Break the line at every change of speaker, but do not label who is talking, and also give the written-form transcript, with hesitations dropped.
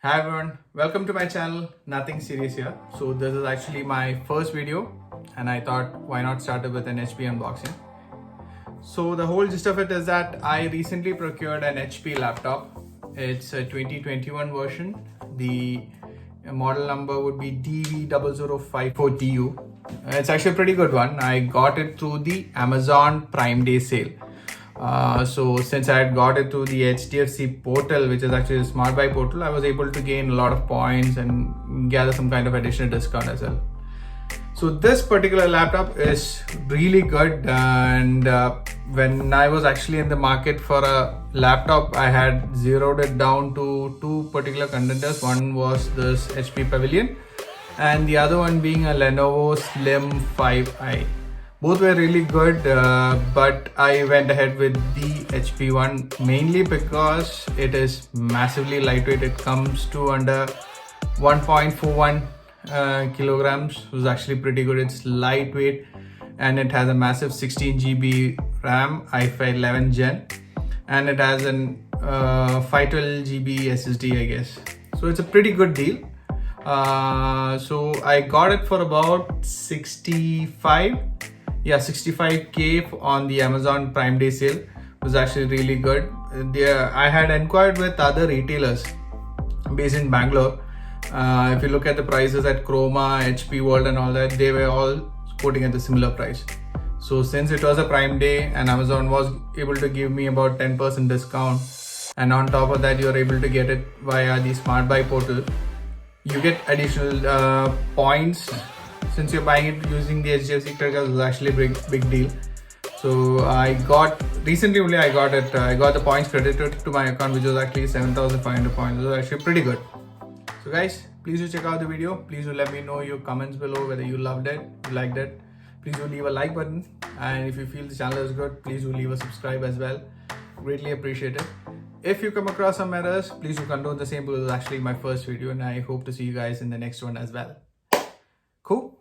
Hi everyone, welcome to my channel. Nothing serious here. So this is actually my first video and I thought why not start it with an HP unboxing. So the whole gist of it is that I recently procured an HP laptop. It's a 2021 version. The model number would be dv0054TU. It's actually a pretty good one. I got it through the Amazon Prime Day sale. So since I had got it through the HDFC portal, which is actually a smart buy portal, I was able to gain a lot of points and gather some kind of additional discount as well. So this particular laptop is really good, and when I was actually in the market for a laptop, I had zeroed it down to two particular contenders. One was this HP Pavilion and the other one being a Lenovo Slim 5i. Both were really good, but I went ahead with the HP one mainly because it is massively lightweight. It comes to under 1.41 kilograms. It was actually pretty good. It's lightweight and it has a massive 16 GB RAM, i5 11 Gen, and it has an 512 GB SSD, I guess. So it's a pretty good deal. So I got it for about 65k on the Amazon Prime Day sale. It was actually really good. I had inquired with other retailers based in Bangalore. If you look at the prices at Chroma, HP World and all that, they were all quoting at the similar price. So since it was a Prime Day and Amazon was able to give me about 10% discount, and on top of that you are able to get it via the Smart Buy portal, you get additional points. Since you're buying it using the HDFC credit card, it's actually a big deal. So I got the points credited to my account, which was actually 7,500 points. It was actually pretty good. So guys, please do check out the video. Please do let me know your comments below whether you loved it, you liked it. Please do leave a like button, and if you feel the channel is good, please do leave a subscribe as well. Greatly appreciate it. If you come across some errors, please do condone the same, because it's actually my first video and I hope to see you guys in the next one as well. Cool.